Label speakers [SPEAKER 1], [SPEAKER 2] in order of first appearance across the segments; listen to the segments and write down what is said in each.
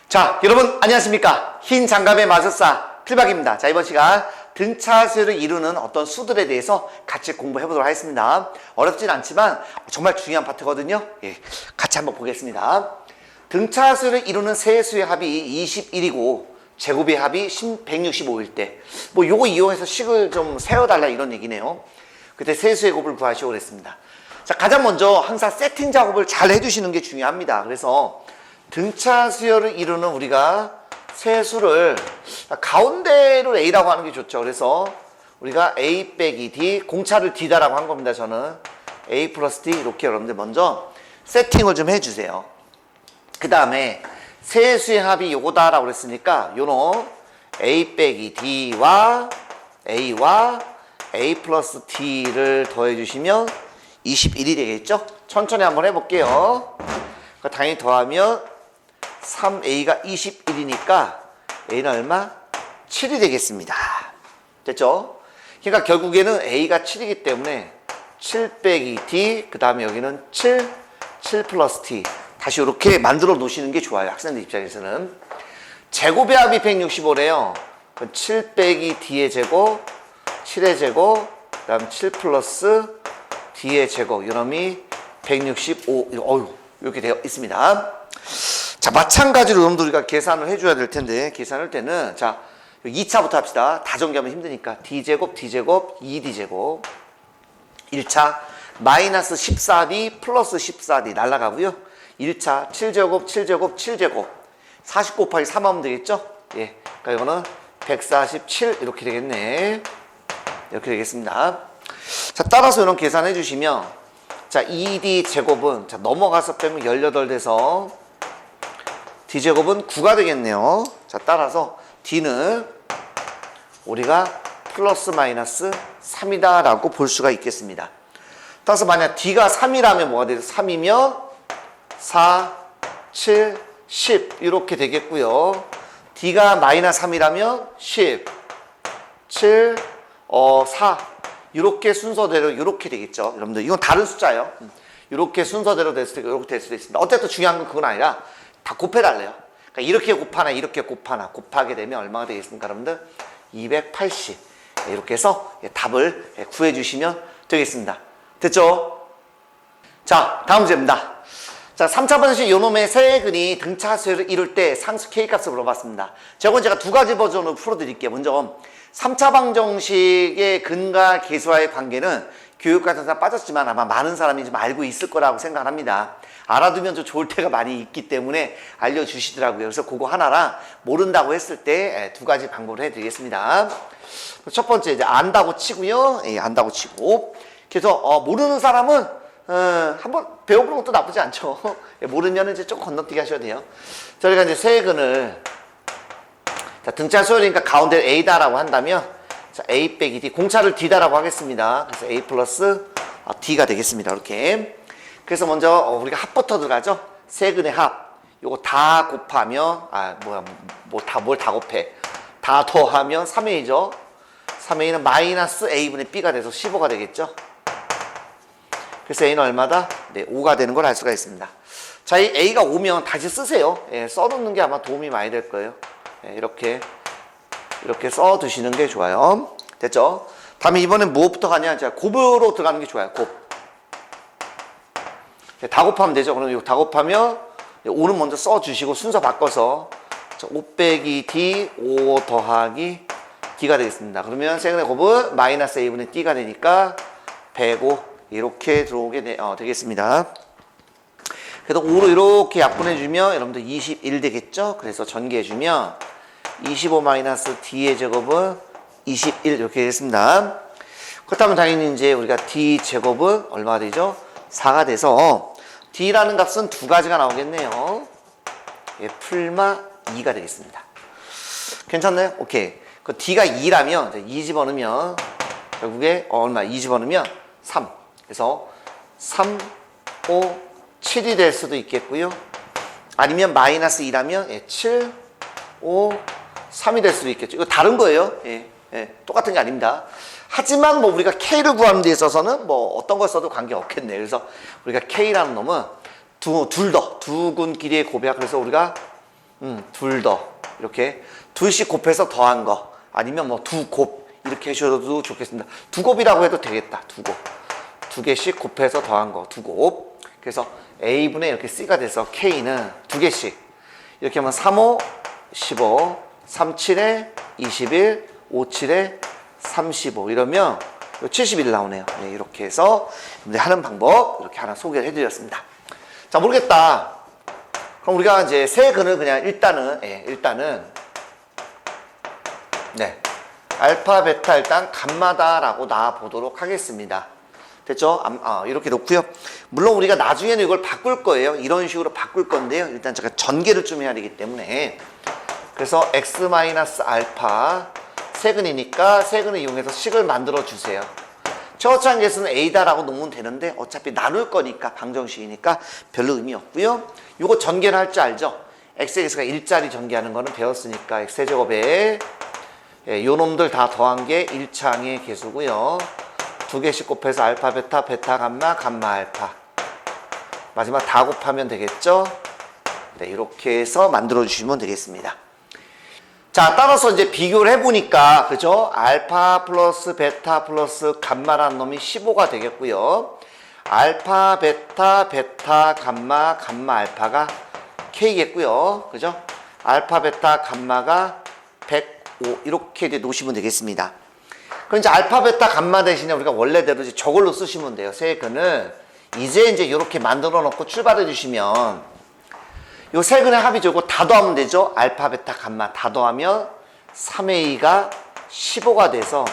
[SPEAKER 1] 자, 여러분 안녕하십니까? 흰 장갑의 마술사 필박입니다. 자, 이번 시간 등차 수열을 이루는 어떤 수들에 대해서 같이 공부해 보도록 하겠습니다. 어렵진 않지만 정말 중요한 파트거든요. 예, 같이 한번 보겠습니다. 등차 수열을 이루는 세 수의 합이 21이고 제곱의 합이 165일 때 요거 이용해서 식을 좀 세워달라 이런 얘기네요. 그때 세 수의 곱을 구하시오 그랬습니다. 자, 가장 먼저 항상 세팅 작업을 잘 해주시는 게 중요합니다. 그래서 등차 수열을 이루는 우리가 세 수를 가운데로 A라고 하는 게 좋죠. 그래서 우리가 A 빼기 D, 공차를 D다라고 한 겁니다. 저는 A 플러스 D 이렇게 여러분들 먼저 세팅을 좀 해주세요. 그 다음에 세 수의 합이 요거다라고 그랬으니까 요놈 A 빼기 D와 A와 A 플러스 D를 더해주시면 21이 되겠죠? 천천히 한번 해볼게요. 당연히 더하면 3A가 21이니까 A는 얼마? 7이 되겠습니다. 됐죠? 그러니까 결국에는 A가 7이기 때문에 7 빼기 D, 그 다음에 여기는 7 플러스 T. 다시 이렇게 만들어 놓으시는 게 좋아요. 학생들 입장에서는. 제곱의 합이 165래요. 7 빼기 D의 제곱, 7의 제곱, 그 다음 7 플러스 D의 제곱. 이놈이 165. 이렇게 되어 있습니다. 자, 마찬가지로 여러분들 우리가 계산을 해줘야 될 텐데, 계산할 때는, 자, 2차부터 합시다. 다 정리하면 힘드니까. D제곱, D제곱, 2D제곱. 1차, 마이너스 14D 플러스 14D 날라가고요. 1차, 7제곱, 7제곱, 7제곱. 40 곱하기 3 하면 되겠죠? 예. 그러니까 이거는 147 이렇게 되겠네. 이렇게 되겠습니다. 자, 따라서 이런 계산해 주시면, 자, 2D 제곱은, 자, 넘어가서 빼면 18 돼서, D제곱은 9가 되겠네요. 자, 따라서 D는 우리가 플러스 마이너스 3이다 라고 볼 수가 있겠습니다. 따라서 만약 D가 3이라면 뭐가 되죠? 3이면 4, 7, 10 이렇게 되겠고요. D가 마이너스 3이라면 10, 7, 4 이렇게 순서대로 이렇게 되겠죠. 여러분들 이건 다른 숫자예요. 이렇게 순서대로 될 수도 있고 이렇게 될 수도 있습니다. 어쨌든 중요한 건 그건 아니라 다 곱해달래요. 그러니까 이렇게 곱하나 이렇게 곱하나 곱하게 되면 얼마가 되겠습니까 여러분들? 280 이렇게 해서 답을 구해 주시면 되겠습니다. 됐죠? 자, 다음 문제입니다. 자, 3차 방정식 요놈의 세 근이 등차 수열을 이룰 때 상수 K값을 물어봤습니다. 저건 제가 두 가지 버전으로 풀어드릴게요. 먼저 3차 방정식의 근과 계수와의 관계는 교육과정에서 다 빠졌지만 아마 많은 사람이 좀 알고 있을 거라고 생각합니다. 알아두면 좀 좋을 때가 많이 있기 때문에 알려주시더라고요. 그래서 그거 하나랑 모른다고 했을 때 두 가지 방법을 해드리겠습니다. 첫 번째 이제 안다고 치고요. 예, 안다고 치고. 그래서 모르는 사람은 한번 배워보는 것도 나쁘지 않죠. 모르면 이제 좀 건너뛰기 하셔야 돼요. 저희가 이제 세 근을 자, 등차 수열이니까 가운데 A다라고 한다면 자, A 빼기 D, 공차를 D다라고 하겠습니다. 그래서 A 플러스 D가 되겠습니다. 이렇게. 그래서 먼저 우리가 합부터 들어가죠. 세 근의 합. 요거 다 곱하면 뭘 다 곱해. 다 더하면 3A죠. 3A는 마이너스 A분의 B가 돼서 15가 되겠죠. 그래서 A는 얼마다? 네, 5가 되는 걸 알 수가 있습니다. 자, 이 A가 5면 다시 쓰세요. 예, 써놓는 게 아마 도움이 많이 될 거예요. 예, 이렇게 써두시는 게 좋아요. 됐죠? 다음에 이번엔 무엇부터 가냐? 자, 곱으로 들어가는 게 좋아요. 곱. 다 곱하면 되죠. 그럼 이거 다 곱하면 5는 먼저 써주시고 순서 바꿔서 5 빼기 D, 5 더하기 D가 되겠습니다. 그러면 세근의 곱은 마이너스 A분의 D가 되니까 105 이렇게 들어오게 되겠습니다. 그래서 5로 이렇게 약분해주면 여러분들 21 되겠죠? 그래서 전개해주면 25 마이너스 D의 제곱은 21 이렇게 되겠습니다. 그렇다면 당연히 이제 우리가 D 제곱은 얼마가 되죠? 4가 돼서 D라는 값은 두 가지가 나오겠네요. 예, 풀마 2가 되겠습니다. 괜찮나요? 오케이. 그 D가 2라면 2 집어넣으면 결국에 얼마? 2 집어넣으면 3. 그래서 3, 5, 7이 될 수도 있겠고요. 아니면 마이너스 2라면 7, 5, 3이 될 수도 있겠죠. 이거 다른 거예요. 예, 똑같은 게 아닙니다. 하지만 뭐 우리가 K를 구하는 데 있어서는 뭐 어떤 걸 써도 관계 없겠네. 그래서 우리가 K라는 놈은 두 근 길이의 곱이야. 그래서 우리가 둘 더. 이렇게 둘씩 곱해서 더한 거. 아니면 뭐 두 곱. 이렇게 하셔도 좋겠습니다. 두 곱이라고 해도 되겠다. 두 곱. 두 개씩 곱해서 더한 거. 두 곱. 그래서 A분의 이렇게 C가 돼서 K는 두 개씩. 이렇게 하면 3, 5, 15, 3, 7에 21, 5, 7에 35. 이러면 71 나오네요. 네, 이렇게 해서 하는 방법 이렇게 하나 소개를 해드렸습니다. 자, 모르겠다. 그럼 우리가 이제 세 근을 그냥 일단은 네, 알파, 베타 일단 감마다라고 놔 보도록 하겠습니다. 됐죠? 이렇게 놓고요. 물론 우리가 나중에는 이걸 바꿀 거예요. 이런 식으로 바꿀 건데요. 일단 제가 전개를 좀 해야 되기 때문에. 그래서 x-알파 세근이니까 세근을 이용해서 식을 만들어 주세요. 최고차항 계수는 A다라고 놓으면 되는데 어차피 나눌 거니까 방정식이니까 별로 의미 없고요. 이거 전개를 할 줄 알죠? xx가 1짜리 전개하는 거는 배웠으니까 x제곱에 요 놈들 다 더한 게 1차항의 계수고요. 두 개씩 곱해서 알파, 베타, 베타, 감마, 감마, 알파. 마지막 다 곱하면 되겠죠? 네, 이렇게 해서 만들어 주시면 되겠습니다. 자, 따라서 이제 비교를 해보니까, 그죠? 알파 플러스 베타 플러스 감마라는 놈이 15가 되겠고요. 알파, 베타, 베타, 감마, 감마, 알파가 K겠고요. 그죠? 알파, 베타, 감마가 105. 이렇게 이제 놓으시면 되겠습니다. 그럼 이제 알파, 베타, 감마 대신에 우리가 원래대로 이제 저걸로 쓰시면 돼요. 세 근을. 이제 이렇게 만들어 놓고 출발해 주시면, 요 세 근의 합이죠. 이거 다 더하면 되죠. 알파, 베타, 감마 다 더하면 3A가 15가 돼서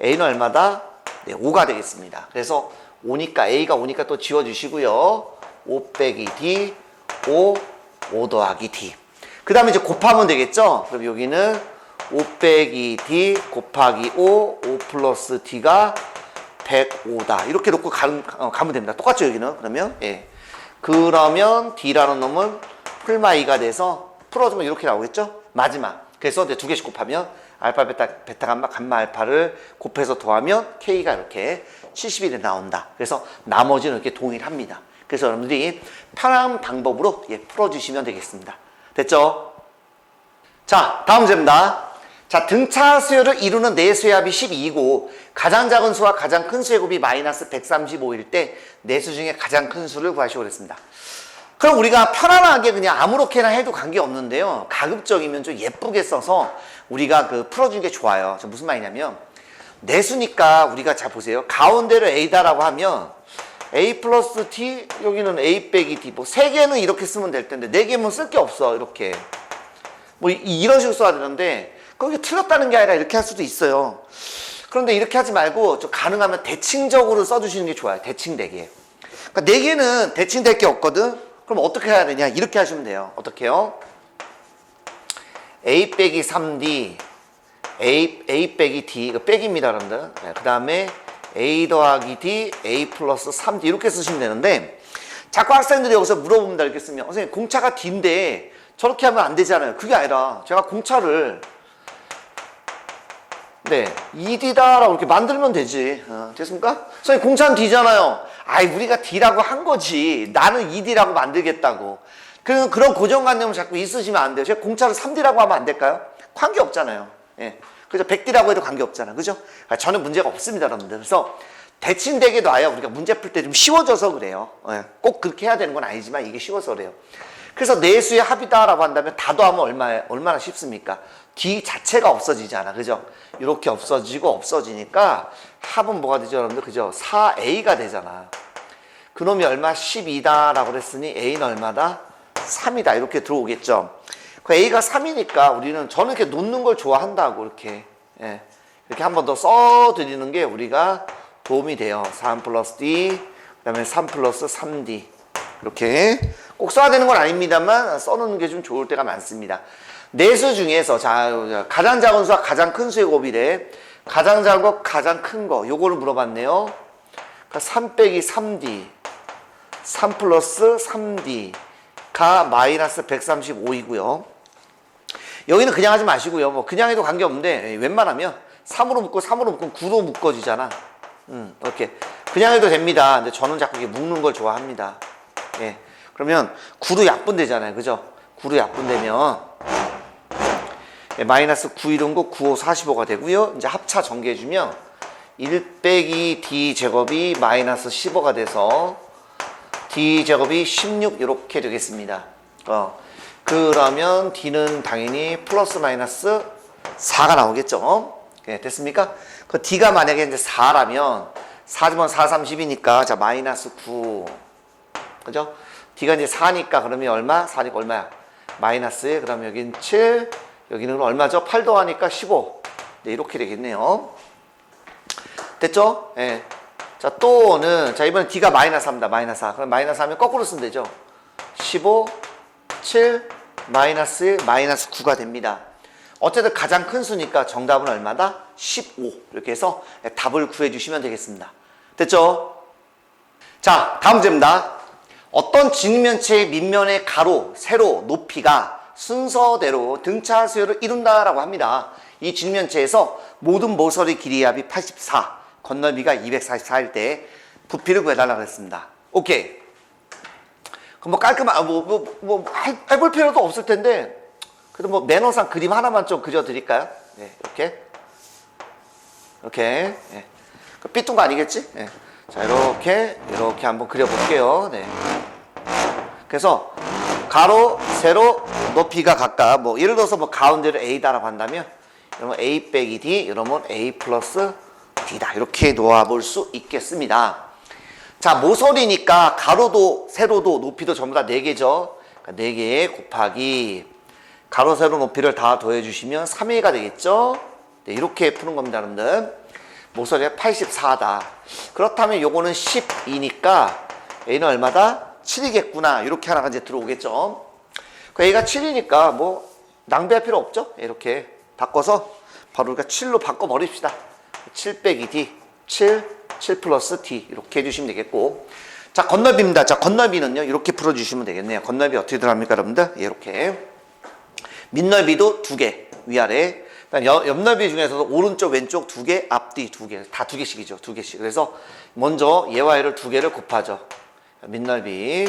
[SPEAKER 1] A는 얼마다? 네, 5가 되겠습니다. 그래서 A가 5니까 또 지워주시고요. 5 빼기 D, 5 더하기 D. 그 다음에 이제 곱하면 되겠죠. 그럼 여기는 5 빼기 D 곱하기 5 플러스 D가 105다. 이렇게 놓고 가면 됩니다. 똑같죠, 여기는? 그러면, 예. 그러면 D라는 놈은 풀마2가 돼서 풀어주면 이렇게 나오겠죠? 마지막. 그래서 이제 두 개씩 곱하면 알파, 베타, 감마, 감마, 알파를 곱해서 더하면 K가 이렇게 71이 나온다. 그래서 나머지는 이렇게 동일합니다. 그래서 여러분들이 편한 방법으로 풀어주시면 되겠습니다. 됐죠? 자, 다음 문제입니다. 자, 등차 수열을 이루는 네 수의 합이 12이고 가장 작은 수와 가장 큰 수의 곱이 마이너스 135일 때 네 수 중에 가장 큰 수를 구하시고 그랬습니다. 그럼 우리가 편안하게 그냥 아무렇게나 해도 관계없는데요. 가급적이면 좀 예쁘게 써서 우리가 풀어주는 게 좋아요. 저 무슨 말이냐면 네 수니까 우리가 자 보세요. 가운데를 A다라고 하면 A 플러스 T, 여기는 A 빼기 D. 뭐 세 개는 이렇게 쓰면 될 텐데 네 개면 쓸 게 없어. 이렇게. 뭐 이런 식으로 써야 되는데 그게 틀렸다는 게 아니라 이렇게 할 수도 있어요. 그런데 이렇게 하지 말고 좀 가능하면 대칭적으로 써주시는 게 좋아요. 대칭되게. 그러니까 네 개는 대칭될 게 없거든. 그럼 어떻게 해야 되냐? 이렇게 하시면 돼요. 어떻게 해요? A 빼기 3D, A 빼기 D, 이거 빼기입니다, 여러분들. 네, 그 다음에 A 더하기 D, A 플러스 3D 이렇게 쓰시면 되는데 자꾸 학생들이 여기서 물어봅니다. 이렇게 쓰면 선생님 공차가 D인데 저렇게 하면 안 되잖아요. 그게 아니라 제가 공차를 2D다라고 이렇게 만들면 되지. 됐습니까? 선생님 공차는 D잖아요. 아이 우리가 D라고 한 거지. 나는 2D라고 만들겠다고. 그런 고정관념을 자꾸 있으시면 안 돼요. 제가 공차를 3D라고 하면 안 될까요? 관계없잖아요. 예. 그죠? 100D라고 해도 관계없잖아. 그죠? 저는 문제가 없습니다, 여러분들. 그래서 대칭되게 놔야 우리가 문제 풀 때 좀 쉬워져서 그래요. 예. 꼭 그렇게 해야 되는 건 아니지만 이게 쉬워서 그래요. 그래서 네 수의 합이다라고 한다면 다 더하면 얼마나 쉽습니까? D 자체가 없어지잖아. 그죠? 이렇게 없어지니까 합은 뭐가 되죠, 여러분들? 그죠? 4A가 되잖아. 그놈이 얼마? 12다라고 그랬으니 A는 얼마다? 3이다. 이렇게 들어오겠죠. 그 A가 3이니까 저는 이렇게 놓는 걸 좋아한다고 이렇게. 예. 이렇게 한 번 더 써드리는 게 우리가 도움이 돼요. 3 플러스 D, 그 다음에 3 플러스 3D. 이렇게. 꼭 써야 되는 건 아닙니다만 써놓는 게 좀 좋을 때가 많습니다. 네 수 중에서 가장 작은 수와 가장 큰 수의 곱이래. 가장 작은 거, 가장 큰 거. 요거를 물어봤네요. 그러니까 3 빼기 3D, 3 플러스 3D가 마이너스 135이고요. 여기는 그냥 하지 마시고요. 뭐 그냥 해도 관계없는데 웬만하면 3으로 묶고 9로 묶어지잖아. 이렇게 그냥 해도 됩니다. 근데 저는 자꾸 이렇게 묶는 걸 좋아합니다. 예. 그러면 9로 약분되잖아요. 그죠? 9로 약분되면 마이너스 9 이런 거 9, 5, 45가 되고요. 이제 합차 전개해주면 1 빼기 d 제곱이 마이너스 15가 돼서 d 제곱이 16 이렇게 되겠습니다. 그러면 d는 당연히 플러스 마이너스 4가 나오겠죠. 네, 됐습니까? 그 d가 만약에 이제 4라면 4주면 4, 30이니까 자 마이너스 9 그죠? d가 이제 4니까 그러면 얼마? 4니까 얼마야? 마이너스에 그러면 여기는 7 여기는 얼마죠? 8 더하니까 15 네, 이렇게 되겠네요. 됐죠? 예. 자 또는 자 이번엔 d가 마이너스 4입니다. 마이너스 4 그럼 마이너스 하면 거꾸로 쓰면 되죠. 15 7 마이너스 9가 됩니다. 어쨌든 가장 큰 수니까 정답은 얼마다? 15 이렇게 해서 답을 구해주시면 되겠습니다. 됐죠? 자 다음 문제입니다. 어떤 직면체의 밑면의 가로, 세로, 높이가 순서대로 등차 수열을 이룬다라고 합니다. 이 직면체에서 모든 모서리 길이의 합이 84, 건널비가 244일 때 부피를 구해달라고 했습니다. 오케이. 그럼 뭐 깔끔한, 해볼 필요도 없을 텐데, 그래도 뭐 매너상 그림 하나만 좀 그려드릴까요? 네, 이렇게. 이렇게. 네. 삐뚤 거 아니겠지? 네. 자, 이렇게 한번 그려볼게요. 네. 그래서 가로, 세로, 높이가 각각 뭐 예를 들어서 뭐 가운데를 A다라고 한다면 이러면 A 빼기 D, 이러면 A 플러스 D다. 이렇게 놓아볼 수 있겠습니다. 자, 모서리니까 가로도, 세로도, 높이도 전부 다 4개죠. 그러니까 4개 곱하기 가로, 세로, 높이를 다 더해주시면 3A가 되겠죠. 네, 이렇게 푸는 겁니다, 여러분들. 모서리가 84다. 그렇다면 요거는 12니까 A는 얼마다? 7이겠구나. 이렇게 하나가 이제 들어오겠죠. 그 A가 7이니까 뭐 낭비할 필요 없죠. 이렇게 바꿔서 바로 우리가 7로 바꿔버립시다. 7 빼기 D, 7 플러스 D 이렇게 해주시면 되겠고, 자 건널비입니다. 자 건널비는요 이렇게 풀어주시면 되겠네요. 건널비 어떻게 들어갑니까 여러분들? 이렇게 밑넓이도 2개 위아래, 옆넓이 중에서도 오른쪽 왼쪽 2개, 앞뒤 2개, 다 2개씩이죠. 2개씩. 그래서 먼저 얘와 얘를 2개를 곱하죠. 밑넓이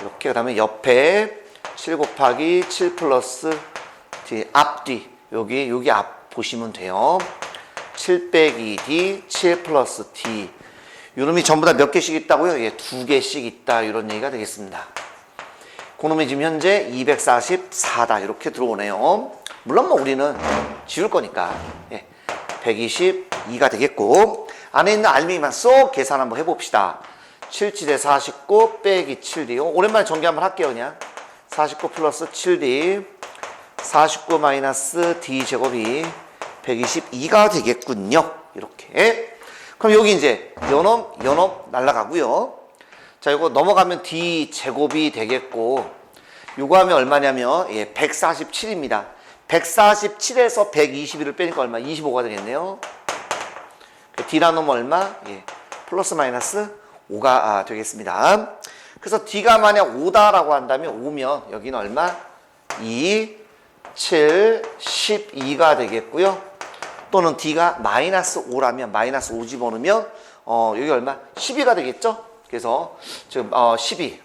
[SPEAKER 1] 이렇게, 그 다음에 옆에 7 곱하기 7 플러스 D, 앞뒤 여기 앞 보시면 돼요. 7 빼기 D, 7 플러스 D. 요놈이 전부 다 몇 개씩 있다고요? 예, 2개씩 있다. 이런 얘기가 되겠습니다. 그놈이 지금 현재 244다. 이렇게 들어오네요. 물론 뭐 우리는 지울 거니까. 예, 122가 되겠고, 안에 있는 알맹이만 쏙 계산 한번 해봅시다. 7, 7에 49 빼기 7D. 오랜만에 전개 한번 할게요, 그냥. 49 플러스 7D. 49 마이너스 D 제곱이 122가 되겠군요. 이렇게. 그럼 여기 이제 연업 날라가고요. 자, 이거 넘어가면 D 제곱이 되겠고, 요거 하면 얼마냐면, 예, 147입니다. 147에서 121을 빼니까 얼마? 25가 되겠네요. D라 놓으면 얼마? 예, 플러스 마이너스 5가 되겠습니다. 그래서 D가 만약 5다라고 한다면 5면 여기는 얼마? 2, 7, 12가 되겠고요. 또는 D가 마이너스 5라면 마이너스 5 집어넣으면 여기 얼마? 12가 되겠죠? 그래서 지금 12,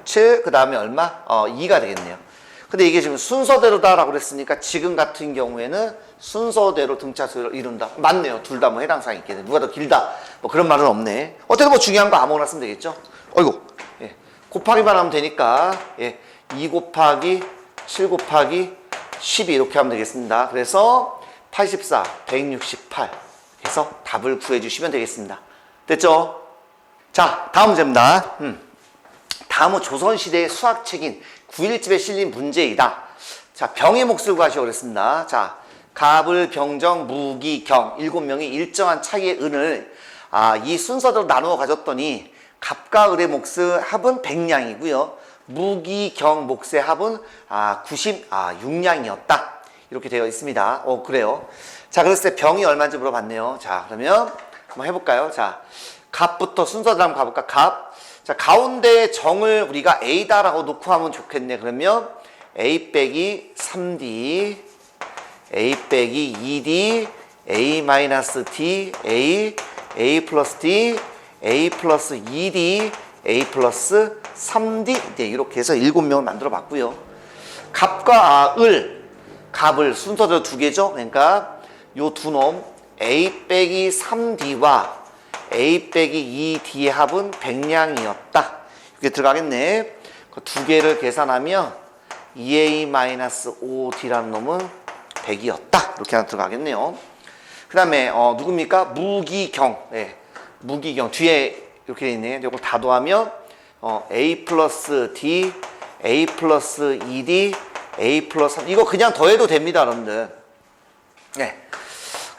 [SPEAKER 1] 7, 그 다음에 얼마? 2가 되겠네요. 근데 이게 지금 순서대로다라고 그랬으니까 지금 같은 경우에는 순서대로 등차수를 이룬다. 맞네요. 둘 다 뭐 해당 사항이 있겠네. 누가 더 길다. 뭐 그런 말은 없네. 어쨌든 뭐 중요한 거 아무거나 쓰면 되겠죠. 어이구. 예. 곱하기만 하면 되니까, 예. 2 곱하기 7 곱하기 12 이렇게 하면 되겠습니다. 그래서 84, 168. 해서 답을 구해주시면 되겠습니다. 됐죠? 자, 다음 문제입니다. 다음은 조선시대의 수학책인 9.1집에 실린 문제이다. 자, 병의 몫을 구하시오 그랬습니다. 자, 갑을, 병정, 무기, 경 7명이 일정한 차이의 은을 이 순서대로 나누어 가졌더니 갑과 을의 몫의 합은 100냥이고요. 무기, 경, 몫의 합은 96냥이었다. 이렇게 되어 있습니다. 그래요. 자, 그랬을 때 병이 얼마인지 물어봤네요. 자, 그러면 한번 해볼까요? 자, 갑부터 순서대로 한번 가볼까? 갑. 자, 가운데 정을 우리가 A다라고 놓고 하면 좋겠네. 그러면 A 빼기 3D, A 빼기 2D, A 마이너스 D, A 플러스 D, A 플러스 2D, A 플러스 3D 네, 이렇게 해서 7명을 만들어 봤고요. 값과 값을 순서대로 두 개죠. 그러니까 요 두 놈 A 빼기 3D와 A 빼기 2D의 합은 100량이었다. 이렇게 들어가겠네. 그 두 개를 계산하면 2A-5D라는 놈은 100이었다. 이렇게 하나 들어가겠네요. 그 다음에 누굽니까? 무기경. 네. 무기경. 뒤에 이렇게 돼 있네. 이걸 다 더하면 A 플러스 D, A 플러스 2D, A 플러스 3. 이거 그냥 더해도 됩니다, 여러분들. 네.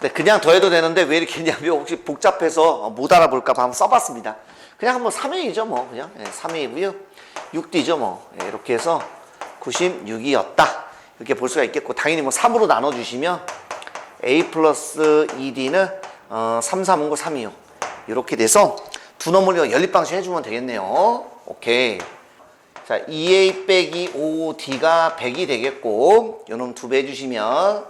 [SPEAKER 1] 네, 그냥 더해도 되는데 왜 이렇게 했냐면 혹시 복잡해서 못 알아볼까 봐 한번 써봤습니다. 그냥 한번 3A죠, 뭐. 그냥 3A고요. 6D죠, 뭐. 네, 이렇게 해서 96이었다. 이렇게 볼 수가 있겠고, 당연히 뭐 3으로 나눠주시면 A 플러스 2D는 3, 3은 거 3이요. 이렇게 돼서 두 놈을 연립방식 해주면 되겠네요. 오케이. 자, 2A 빼기 5D가 100이 되겠고, 요 놈 두 배 해주시면,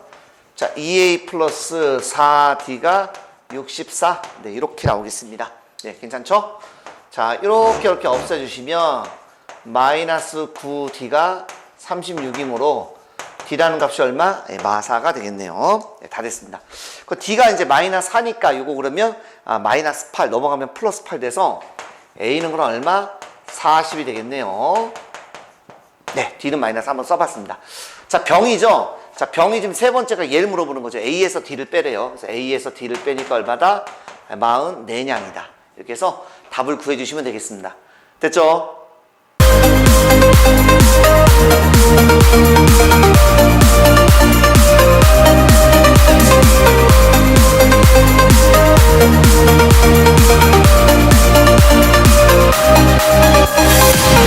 [SPEAKER 1] 자, 2A 플러스 4D가 64. 네, 이렇게 나오겠습니다. 네, 괜찮죠? 자, 이렇게 없애주시면, 마이너스 9D가 36이므로, D라는 값이 얼마? 네, 마사가 되겠네요. 네, 다 됐습니다. 그 D가 이제 마이너스 4니까 요거 그러면 마이너스 8 넘어가면 플러스 8 돼서 A는 그럼 얼마? 40이 되겠네요. 네, D는 마이너스 한번 써봤습니다. 자, 병이죠? 자, 병이 지금 세 번째가 얘를 물어보는 거죠. A에서 D를 빼래요. 그래서 A에서 D를 빼니까 얼마다? 44냥이다. 이렇게 해서 답을 구해주시면 되겠습니다. 됐죠?